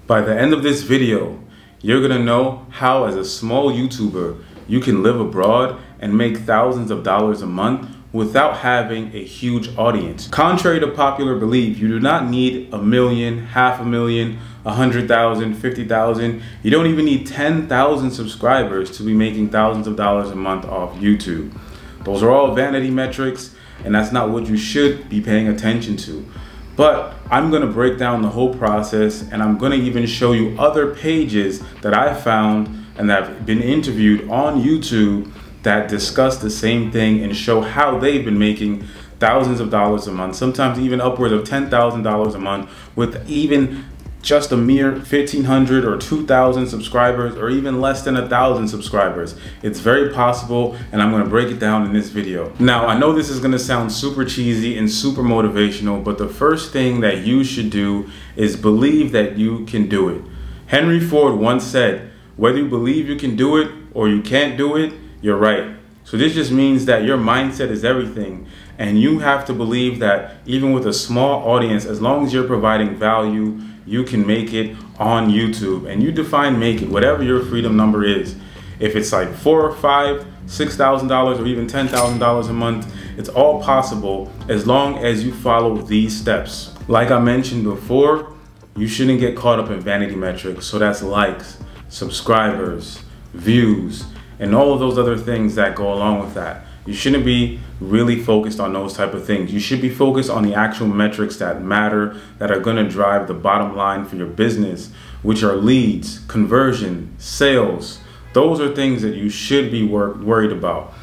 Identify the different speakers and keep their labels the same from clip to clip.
Speaker 1: By the end of this video, you're gonna know how, as a small YouTuber, you can live abroad and make thousands of dollars a month without having a huge audience. Contrary to popular belief, you do not need 1 million, 500,000, 100,000, 50,000. You don't even need 10,000 subscribers to be making thousands of dollars a month off YouTube. Those are all vanity metrics, and that's not what you should be paying attention to. But I'm gonna break down the whole process, and I'm gonna even show you other pages that I found and that have been interviewed on YouTube that discuss the same thing and show how they've been making thousands of dollars a month, sometimes even upwards of $10,000 a month, with even just a mere 1,500 or 2,000 subscribers, or even less than 1,000 subscribers. It's very possible, and I'm gonna break it down in this video. Now, I know this is gonna sound super cheesy and super motivational, but the first thing that you should do is believe that you can do it. Henry Ford once said, whether you believe you can do it or you can't do it, you're right. So this just means that your mindset is everything, and you have to believe that even with a small audience, as long as you're providing value, you can make it on YouTube. And you define make it, whatever your freedom number is. If it's like $4,000 or $5,000, $6,000 or even $10,000 a month, it's all possible as long as you follow these steps. Like I mentioned before, you shouldn't get caught up in vanity metrics. So that's likes, subscribers, views, and all of those other things that go along with that. You shouldn't be really focused on those type of things. You should be focused on the actual metrics that matter, that are gonna drive the bottom line for your business, which are leads, conversion, sales. Those are things that you should be worried about.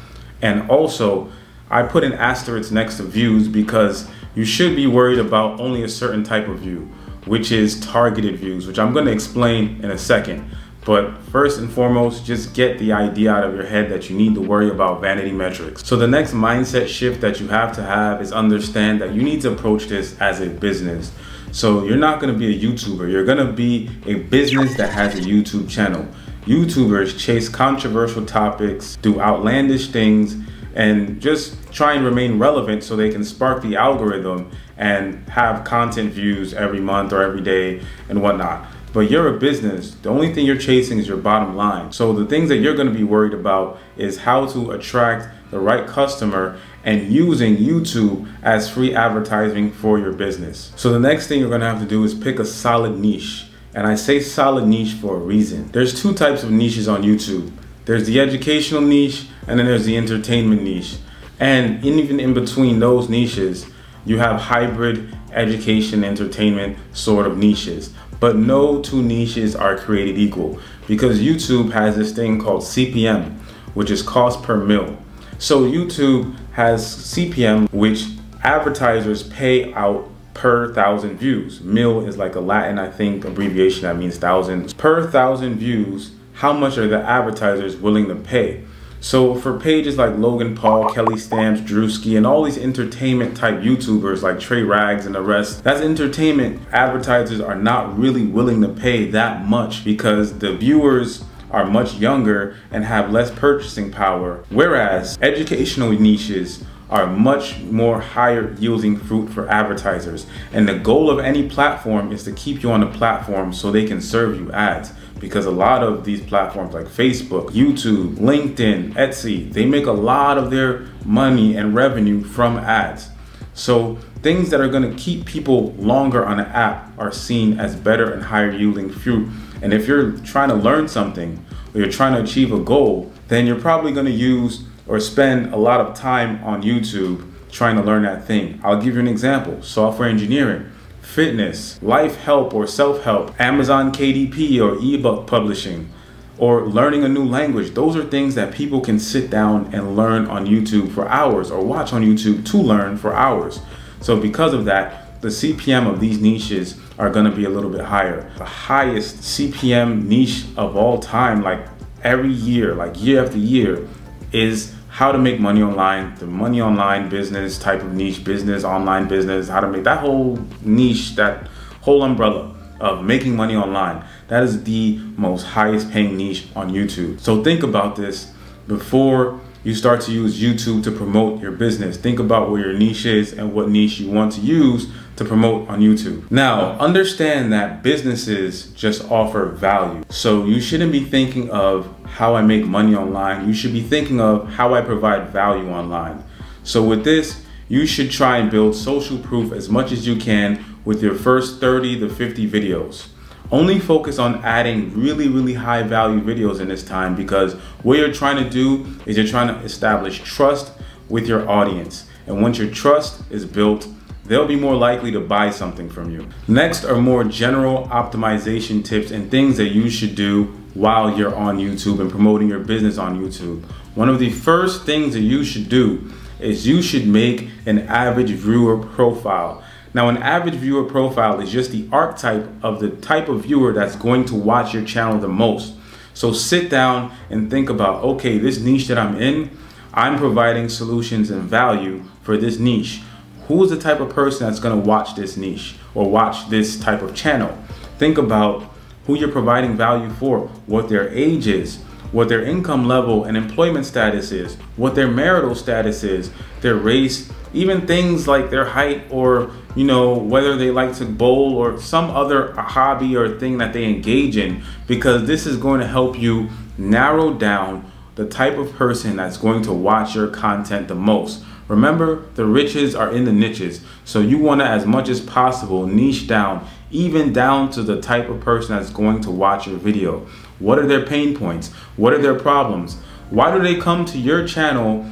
Speaker 1: And also, I put an asterisk next to views because you should be worried about only a certain type of view, which is targeted views, which I'm gonna explain in a second. But first and foremost, just get the idea out of your head that you need to worry about vanity metrics. So the next mindset shift that you have to have is understand that you need to approach this as a business. So you're not gonna be a YouTuber, you're gonna be a business that has a YouTube channel. YouTubers chase controversial topics, do outlandish things, and just try and remain relevant so they can spark the algorithm and have content views every month or every day and whatnot. But you're a business. The only thing you're chasing is your bottom line. So the things that you're gonna be worried about is how to attract the right customer and using YouTube as free advertising for your business. So the next thing you're gonna have to do is pick a solid niche. And I say solid niche for a reason. There's two types of niches on YouTube. There's the educational niche, and then there's the entertainment niche. And even in between those niches, you have hybrid education, entertainment sort of niches. But no two niches are created equal, because YouTube has this thing called CPM, which is cost per mil. So YouTube has CPM, which advertisers pay out per 1,000 views. Mil is like a Latin, I think, abbreviation that means thousands. Per 1,000 views, how much are the advertisers willing to pay? So for pages like Logan Paul, Kelly Stamps, Drewski, and all these entertainment type YouTubers like Trey Rags and the rest, that's entertainment. Advertisers are not really willing to pay that much because the viewers are much younger and have less purchasing power. Whereas educational niches are much more higher yielding fruit for advertisers. And the goal of any platform is to keep you on the platform so they can serve you ads. Because a lot of these platforms like Facebook, YouTube, LinkedIn, Etsy, they make a lot of their money and revenue from ads. So things that are gonna keep people longer on an app are seen as better and higher yielding fruit. And if you're trying to learn something or you're trying to achieve a goal, then you're probably gonna use or spend a lot of time on YouTube trying to learn that thing. I'll give you an example: software engineering, fitness, life help or self-help, Amazon KDP or ebook publishing, or learning a new language. Those are things that people can sit down and learn on YouTube for hours, or watch on YouTube to learn for hours. So because of that, the CPM of these niches are gonna be a little bit higher. The highest CPM niche of all time, like every year, like year after year, is how to make money online, the money online business type of niche, business, online business, how to make that whole niche, that whole umbrella of making money online. That is the most highest paying niche on YouTube. So think about this before you start to use YouTube to promote your business. Think about where your niche is and what niche you want to use to promote on YouTube. Now, understand that businesses just offer value. So you shouldn't be thinking of how I make money online. You should be thinking of how I provide value online. So with this, you should try and build social proof as much as you can with your first 30 to 50 videos. Only focus on adding really high value videos in this time, because what you're trying to do is you're trying to establish trust with your audience. And once your trust is built, they'll be more likely to buy something from you. Next are more general optimization tips and things that you should do while you're on YouTube and promoting your business on YouTube. One of the first things that you should do is you should make an average viewer profile. Now, an average viewer profile is just the archetype of the type of viewer that's going to watch your channel the most. So sit down and think about, okay, this niche that I'm in, I'm providing solutions and value for this niche. Who is the type of person that's going to watch this niche or watch this type of channel? Think about who you're providing value for, what their age is, what their income level and employment status is, what their marital status is, their race, even things like their height, or whether they like to bowl or some other hobby or thing that they engage in, because this is going to help you narrow down the type of person that's going to watch your content the most. Remember, the riches are in the niches. So you want to, as much as possible, niche down, even down to the type of person that's going to watch your video. What are their pain points? What are their problems? Why do they come to your channel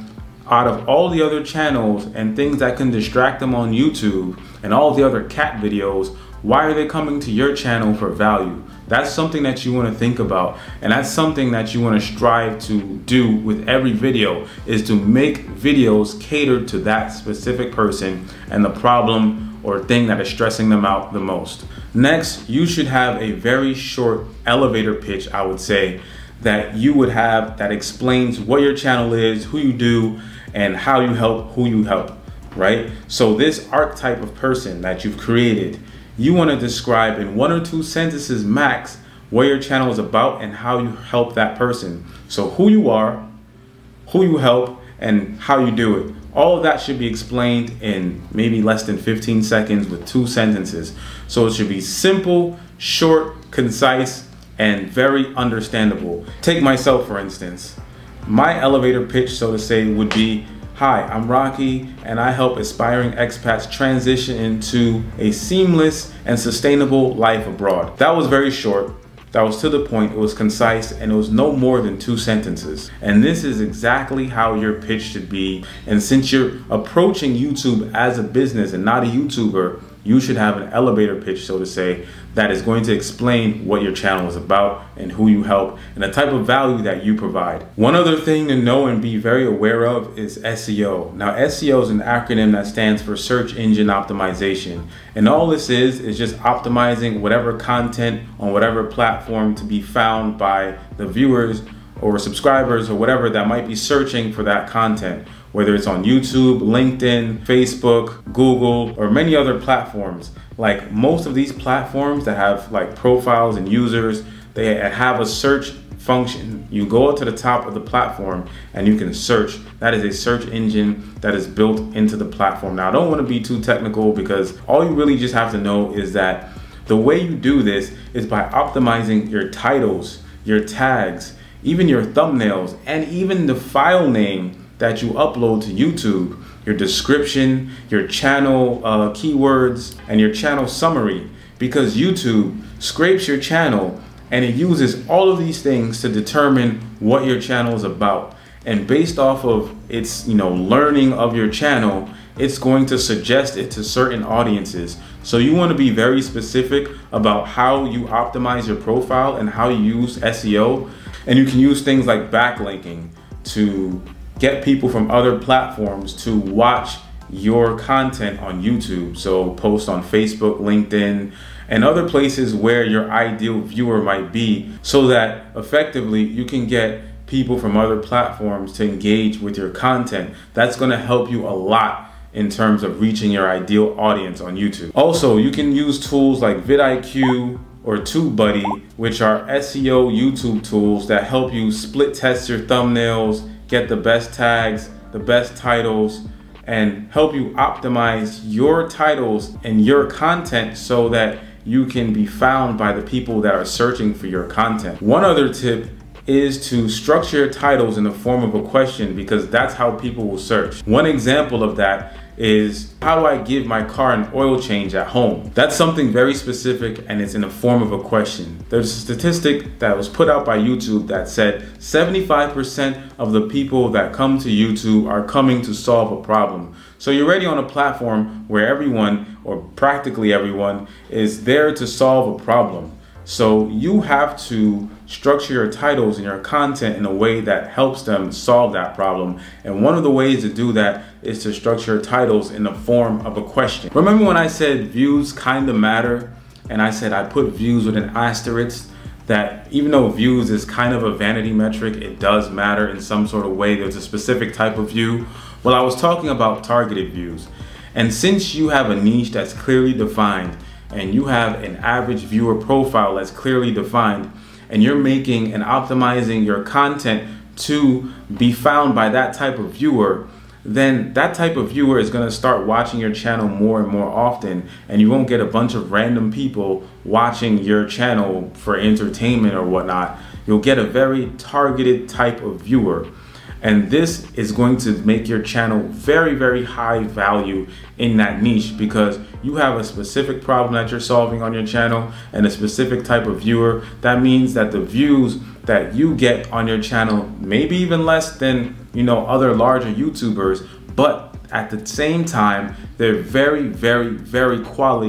Speaker 1: out of all the other channels and things that can distract them on YouTube and all the other cat videos? Why are they coming to your channel for value? That's something that you want to think about, and that's something that you want to strive to do with every video, is to make videos catered to that specific person and the problem or thing that is stressing them out the most. Next, you should have a very short elevator pitch, I would say, that you would have that explains what your channel is, who you do, and how you help who you help, right? So this archetype of person that you've created, you want to describe in 1 or 2 sentences max what your channel is about and how you help that person. So who you are, who you help, and how you do it. All of that should be explained in maybe less than 15 seconds with 2 sentences. So it should be simple, short, concise, and very understandable. Take myself, for instance. My elevator pitch, so to say, would be, hi, I'm Rocky, and I help aspiring expats transition into a seamless and sustainable life abroad. That was very short. That was to the point. It was concise, and it was no more than 2 sentences. And this is exactly how your pitch should be. And since you're approaching YouTube as a business and not a YouTuber, you should have an elevator pitch, so to say, that is going to explain what your channel is about and who you help and the type of value that you provide. One other thing to know and be very aware of is SEO. Now, SEO is an acronym that stands for Search Engine Optimization. And all this is just optimizing whatever content on whatever platform to be found by the viewers or subscribers or whatever that might be searching for that content, whether it's on YouTube, LinkedIn, Facebook, Google, or many other platforms. Like most of these platforms that have like profiles and users, they have a search function. You go up to the top of the platform and you can search. That is a search engine that is built into the platform. Now, I don't want to be too technical, because all you really just have to know is that the way you do this is by optimizing your titles, your tags, even your thumbnails, and even the file name that you upload to YouTube, your description, your channel keywords, and your channel summary, because YouTube scrapes your channel and it uses all of these things to determine what your channel is about. And based off of its learning of your channel, it's going to suggest it to certain audiences. So you want to be very specific about how you optimize your profile and how you use SEO. And you can use things like backlinking to get people from other platforms to watch your content on YouTube. So post on Facebook, LinkedIn, and other places where your ideal viewer might be, so that effectively you can get people from other platforms to engage with your content. That's going to help you a lot in terms of reaching your ideal audience on YouTube. Also, you can use tools like vidIQ or TubeBuddy, which are SEO YouTube tools that help you split test your thumbnails, get the best tags, the best titles, and help you optimize your titles and your content so that you can be found by the people that are searching for your content. One other tip is to structure your titles in the form of a question, because that's how people will search. One example of that is, how do I give my car an oil change at home? That's something very specific, and it's in the form of a question. There's a statistic that was put out by YouTube that said 75% of the people that come to YouTube are coming to solve a problem. So you're already on a platform where everyone, or practically everyone, is there to solve a problem. So you have to structure your titles and your content in a way that helps them solve that problem. And one of the ways to do that is to structure titles in the form of a question. Remember when I said views kind of matter? And I said I put views with an asterisk, that even though views is kind of a vanity metric, it does matter in some sort of way. There's a specific type of view. Well, I was talking about targeted views. And since you have a niche that's clearly defined, and you have an average viewer profile that's clearly defined, and you're making and optimizing your content to be found by that type of viewer, then that type of viewer is going to start watching your channel more and more often, and you won't get a bunch of random people watching your channel for entertainment or whatnot. You'll get a very targeted type of viewer. And this is going to make your channel very, very high value in that niche, because you have a specific problem that you're solving on your channel and a specific type of viewer. That means that the views that you get on your channel, maybe even less than, other larger YouTubers, but at the same time, they're very, very, very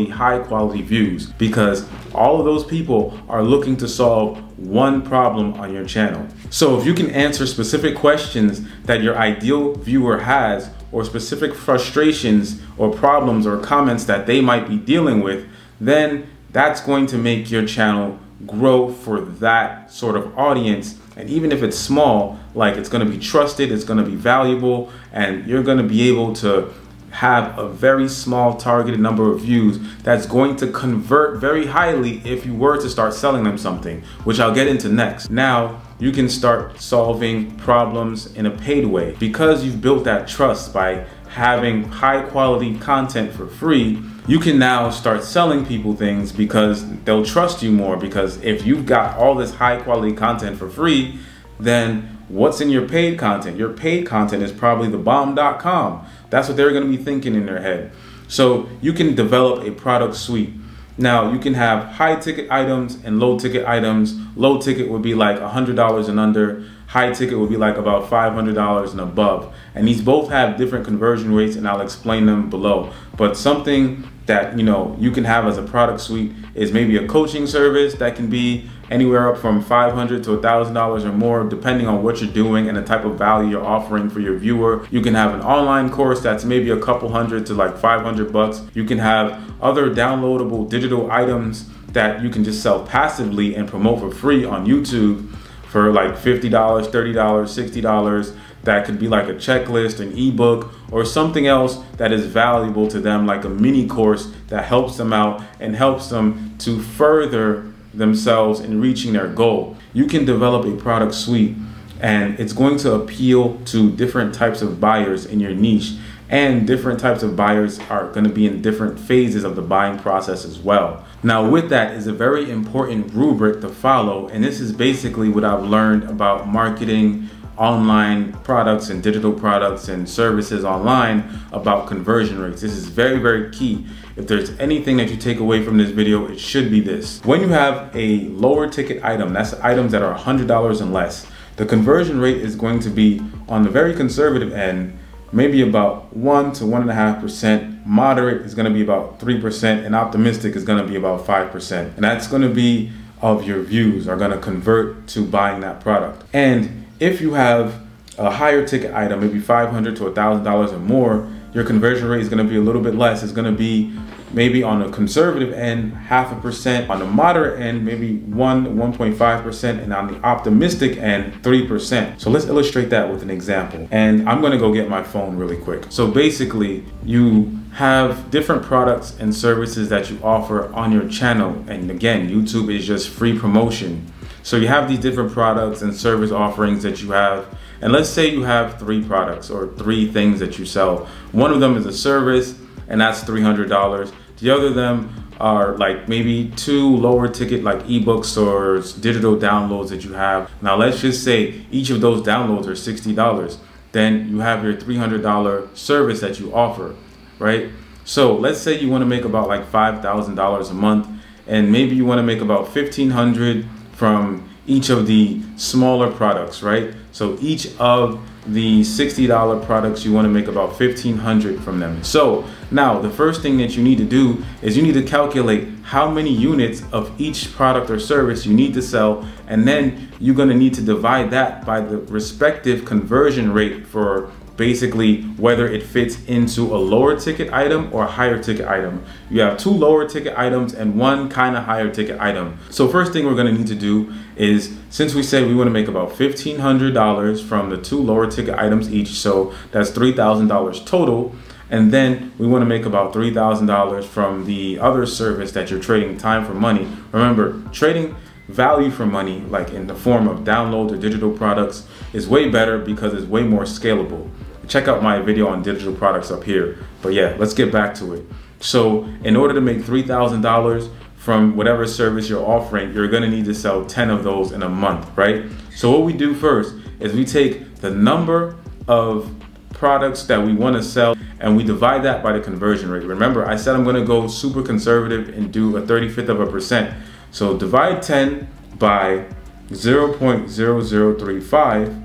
Speaker 1: high quality views, because all of those people are looking to solve one problem on your channel. So if you can answer specific questions that your ideal viewer has, or specific frustrations or problems or comments that they might be dealing with, then that's going to make your channel grow for that sort of audience. And even if it's small, like, it's going to be trusted, it's going to be valuable, and you're going to be able to have a very small targeted number of views that's going to convert very highly if you were to start selling them something, which I'll get into next. Now you can start solving problems in a paid way, because you've built that trust by having high quality content for free. You can now start selling people things because they'll trust you more, because if you've got all this high quality content for free, then what's in your paid content? Your paid content is probably thebomb.com. That's what they're going to be thinking in their head. So you can develop a product suite. Now you can have high ticket items and low ticket items. Low ticket would be like $100 and under. High ticket would be like about $500 and above. And these both have different conversion rates, and I'll explain them below. But something that you can have as a product suite is maybe a coaching service that can be anywhere up from $500 to $1,000 or more, depending on what you're doing and the type of value you're offering for your viewer. You can have an online course that's maybe a couple hundred to like 500 bucks. You can have other downloadable digital items that you can just sell passively and promote for free on YouTube for like $50, $30, $60. That could be like a checklist, an ebook, or something else that is valuable to them, like a mini course that helps them out and helps them to further themselves in reaching their goal. You can develop a product suite, and it's going to appeal to different types of buyers in your niche, and different types of buyers are going to be in different phases of the buying process as well. Now with that is a very important rubric to follow, and this is basically what I've learned about marketing online products and digital products and services online about conversion rates. This is very, very key. If there's anything that you take away from this video, it should be this. When you have a lower ticket item, that's items that are $100 and less, the conversion rate is going to be on the very conservative end, maybe about 1 to 1.5%. Moderate is going to be about 3%, and optimistic is going to be about 5%. And that's going to be of your views are going to convert to buying that product. And if you have a higher ticket item, maybe $500 to $1,000 or more, your conversion rate is going to be a little bit less. It's going to be maybe on the conservative end, 0.5%. On the moderate end, maybe 1 to 1.5%. And on the optimistic end, 3%. So let's illustrate that with an example. And I'm going to go get my phone really quick. So basically, you have different products and services that you offer on your channel. And again, YouTube is just free promotion. So you have these different products and service offerings that you have. And let's say you have 3 products or 3 things that you sell. One of them is a service, and that's $300. The other of them are like maybe 2 lower ticket like ebooks or digital downloads that you have. Now let's just say each of those downloads are $60. Then you have your $300 service that you offer, right? So let's say you want to make about like $5,000 a month, and maybe you want to make about $1,500 from each of the smaller products, right? So each of the $60 products, you want to make about $1,500 from them. So now the first thing that you need to do is you need to calculate how many units of each product or service you need to sell, and then you're going to need to divide that by the respective conversion rate for basically whether it fits into a lower ticket item or a higher ticket item. You have 2 lower ticket items and 1 kind of higher ticket item. So first thing we're going to need to do is, since we said we want to make about $1,500 from the 2 lower ticket items each, so that's $3,000 total, and then we want to make about $3,000 from the other service that you're trading time for money. Remember, trading value for money, like in the form of downloads or digital products, is way better because it's way more scalable. Check out my video on digital products up here. But yeah, let's get back to it. So in order to make $3,000 from whatever service you're offering, you're going to need to sell 10 of those in a month, right? So what we do first is we take the number of products that we want to sell and we divide that by the conversion rate. Remember, I said I'm going to go super conservative and do a 35%. So divide 10 by 0.0035,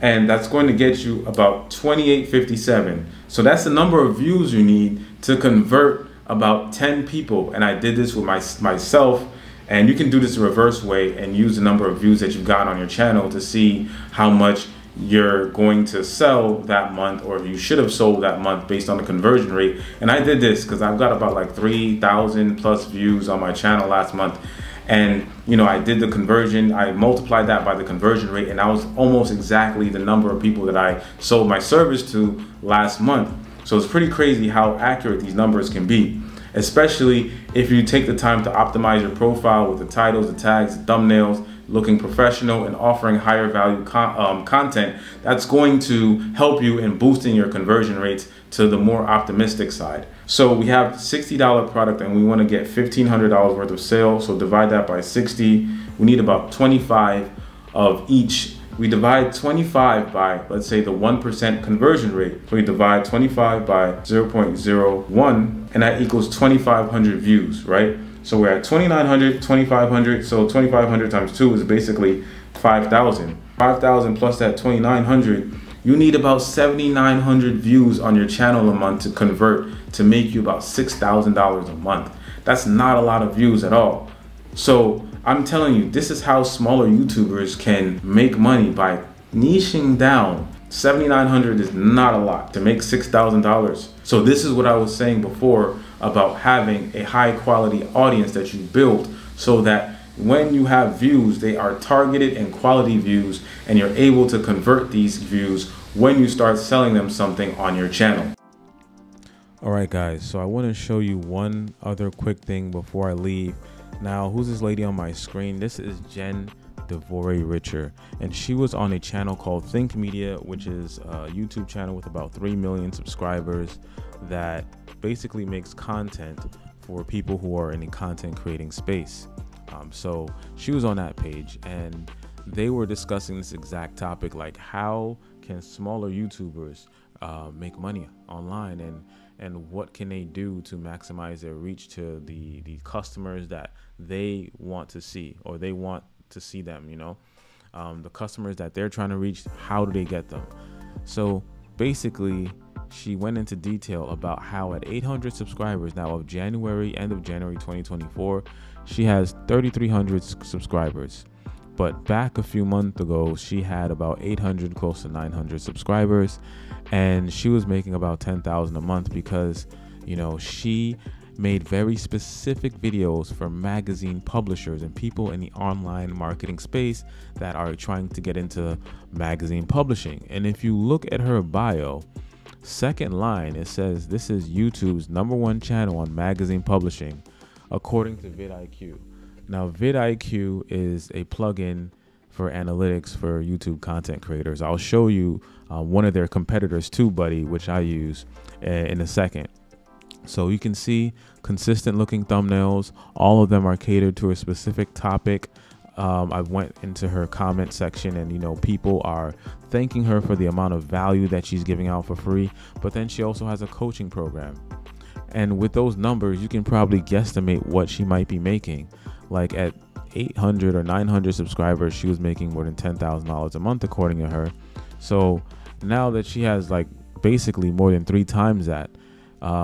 Speaker 1: and that's going to get you about 2857. So that's the number of views you need to convert about 10 people. And I did this with myself, and you can do this the reverse way and use the number of views that you've gotten on your channel to see how much you're going to sell that month, or you should have sold that month based on the conversion rate. And I did this because I've got about like 3,000 plus views on my channel last month. And you know, I did the conversion, I multiplied that by the conversion rate, and that was almost exactly the number of people that I sold my service to last month. So it's pretty crazy how accurate these numbers can be, especially if you take the time to optimize your profile with the titles, the tags, the thumbnails, looking professional and offering higher value content. That's going to help you in boosting your conversion rates to the more optimistic side. So we have $60 product and we want to get $1,500 worth of sales. So divide that by 60. We need about 25 of each. We divide 25 by, let's say, the 1% conversion rate. So we divide 25 by 0.01, and that equals 2,500 views, right? So we're at 2,900, 2,500. So 2,500 times 2 is basically 5,000. 5,000 plus that 2,900. You need about 7,900 views on your channel a month to convert to make you about $6,000 a month. That's not a lot of views at all. So I'm telling you, this is how smaller YouTubers can make money by niching down. 7,900 is not a lot to make $6,000. So this is what I was saying before about having a high quality audience that you build, so that when you have views, they are targeted and quality views, and you're able to convert these views when you start selling them something on your channel.
Speaker 2: All right, guys, so I want to show you one other quick thing before I leave. Now, who's this lady on my screen? This is Jen DeVore Richer, and she was on a channel called Think Media, which is a YouTube channel with about 3 million subscribers that basically makes content for people who are in a content creating space. So she was on that page and they were discussing this exact topic, like how can smaller YouTubers make money online, and what can they do to maximize their reach to the customers that they want to see, or they want to see them, you know, the customers that they're trying to reach. How do they get them? So basically she went into detail about how at 800 subscribers now of January, end of January 2024, she has 3,300 subscribers. But back a few months ago, she had about 800, close to 900 subscribers, and she was making about 10,000 a month because, you know, she made very specific videos for magazine publishers and people in the online marketing space that are trying to get into magazine publishing. And if you look at her bio, second line, it says this is YouTube's #1 channel on magazine publishing, according to vidIQ. Now, vidIQ is a plugin for analytics for YouTube content creators. I'll show you one of their competitors too, buddy, which I use in a second. So you can see consistent looking thumbnails. All of them are catered to a specific topic. I went into her comment section and, you know, people are thanking her for the amount of value that she's giving out for free. But then she also has a coaching program. And with those numbers, you can probably guesstimate what she might be making. Like at 800 or 900 subscribers, she was making more than $10,000 a month, according to her. So now that she has like basically more than 3 times that,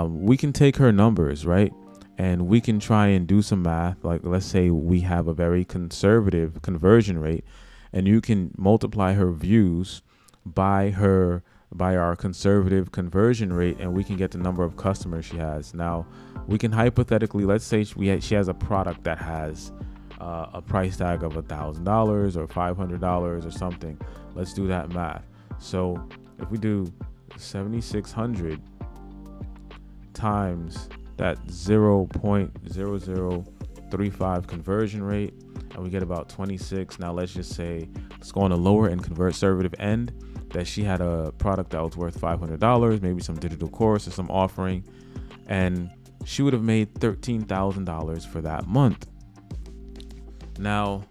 Speaker 2: we can take her numbers, right? And we can try and do some math. Like, let's say we have a very conservative conversion rate, and you can multiply her views by our conservative conversion rate, and we can get the number of customers she has. Now, we can hypothetically, let's say she has a product that has a price tag of $1,000 or $500 or something. Let's do that math. So if we do 7,600 times that 0.0035 conversion rate, and we get about 26. Now let's just say, let's go on the lower and conservative end, that she had a product that was worth $500, maybe some digital course or some offering, and she would have made $13,000 for that month. Now,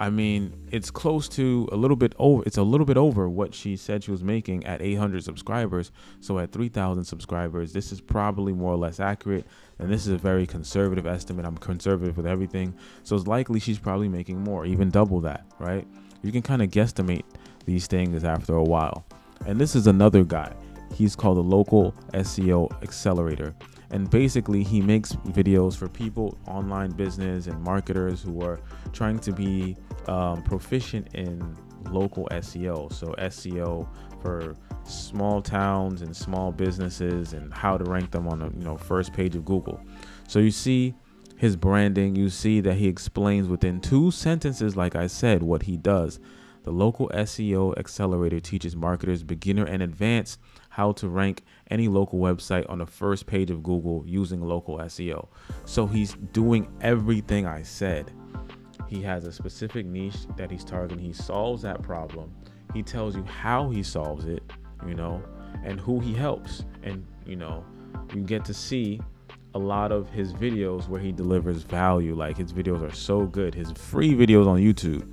Speaker 2: I mean, it's close to a little bit over. It's a little bit over what she said she was making at 800 subscribers. So at 3,000 subscribers, this is probably more or less accurate. And this is a very conservative estimate. I'm conservative with everything. So it's likely she's probably making more, even double that, right? You can kind of guesstimate these things after a while. And this is another guy. He's called the Local SEO Accelerator. And basically, he makes videos for people, online business and marketers who are trying to be proficient in local SEO. So SEO for small towns and small businesses, and how to rank them on the first page of Google. So you see his branding. You see that he explains within 2 sentences, like I said, what he does. The Local SEO Accelerator teaches marketers, beginner and advanced, how to rank any local website on the first page of Google using local SEO. So he's doing everything I said. He has a specific niche that he's targeting. He solves that problem. He tells you how he solves it, and who he helps. And, you get to see a lot of his videos where he delivers value. Like, his videos are so good. His free videos on YouTube.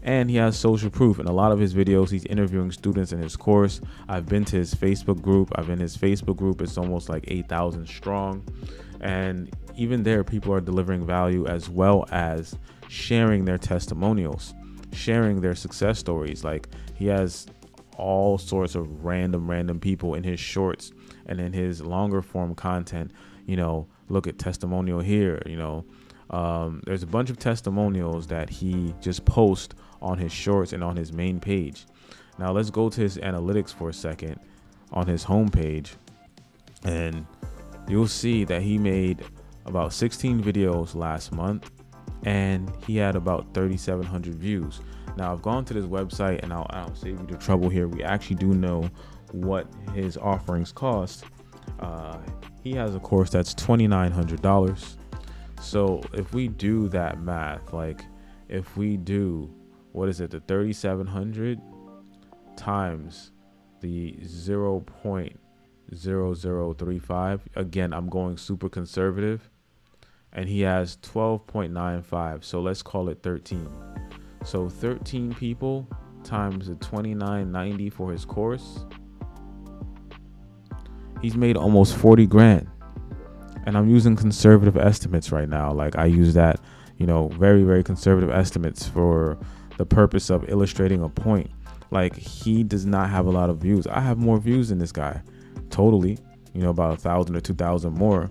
Speaker 2: And he has social proof. In a lot of his videos, he's interviewing students in his course. I've been to his Facebook group. It's almost like 8,000 strong. And even there, people are delivering value, as well as sharing their testimonials, sharing their success stories. Like, he has all sorts of random people in his shorts, and in his longer form content, look at testimonial here, there's a bunch of testimonials that he just posts on his shorts and on his main page. Now let's go to his analytics for a second on his homepage, and you'll see that he made about 16 videos last month, and he had about 3,700 views. Now I've gone to this website, and I'll save you the trouble here. We actually do know what his offerings cost. He has a course that's $2,900. So if we do that math, like if we do, the 3,700 times the 0.0035, again, I'm going super conservative, and he has 12.95. So let's call it 13. So 13 people times the $2,990 for his course, he's made almost 40 grand. And I'm using conservative estimates right now. Like, I use that, very, very conservative estimates for the purpose of illustrating a point. Like, he does not have a lot of views. I have more views than this guy. Totally. About 1,000 or 2,000 more,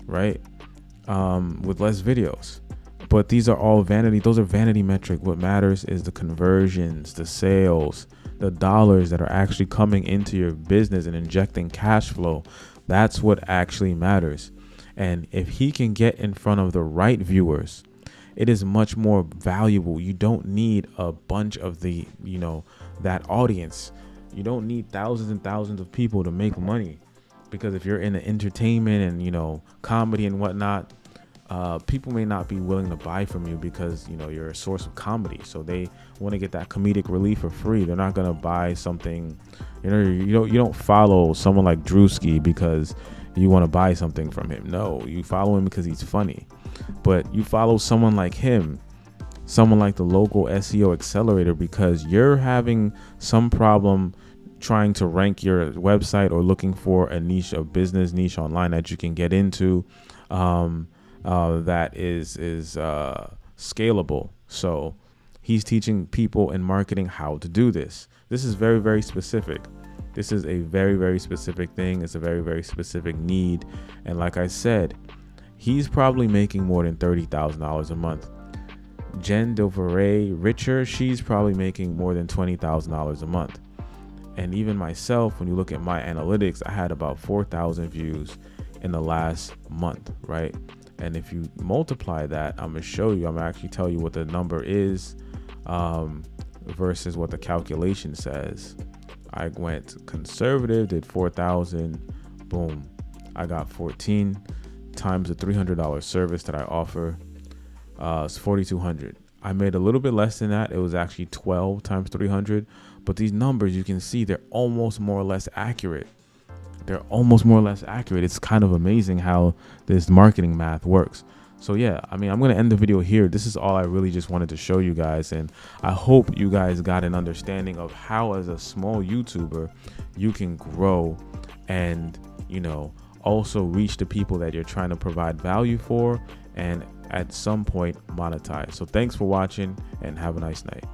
Speaker 2: right? With less videos. But these are all vanity. Those are vanity metric. What matters is the conversions, the sales, the dollars that are actually coming into your business and injecting cash flow. That's what actually matters. And if he can get in front of the right viewers, it is much more valuable. You don't need a bunch of that audience. You don't need thousands and thousands of people to make money, because if you're in the entertainment and, comedy and whatnot, people may not be willing to buy from you because, you know, you're a source of comedy. So they want to get that comedic relief for free. They're not going to buy something, you know, you don't follow someone like Drewski because you want to buy something from him. No, you follow him because he's funny. But you follow someone like him, someone like the local SEO accelerator, because you're having some problem trying to rank your website or looking for a niche, a business niche online that you can get into that is scalable. So he's teaching people in marketing how to do this. This is very, very specific. This is a very, very specific thing. It's a very, very specific need. And like I said, he's probably making more than $30,000 a month. Jen DeVore Richer, she's probably making more than $20,000 a month. And even myself, when you look at my analytics, I had about 4,000 views in the last month, right? And if you multiply that, I'm gonna show you, I'm gonna actually tell you what the number is versus what the calculation says. I went conservative, did 4,000, boom, I got 14 times the $300 service that I offer. It's 4,200. I made a little bit less than that. It was actually 12 times 300, but these numbers, you can see they're almost more or less accurate. They're almost more or less accurate. It's kind of amazing how this marketing math works. So yeah, I mean, I'm going to end the video here. This is all I really just wanted to show you guys. And I hope you guys got an understanding of how, as a small YouTuber, you can grow and, you know, also reach the people that you're trying to provide value for and at some point monetize. So thanks for watching and have a nice night.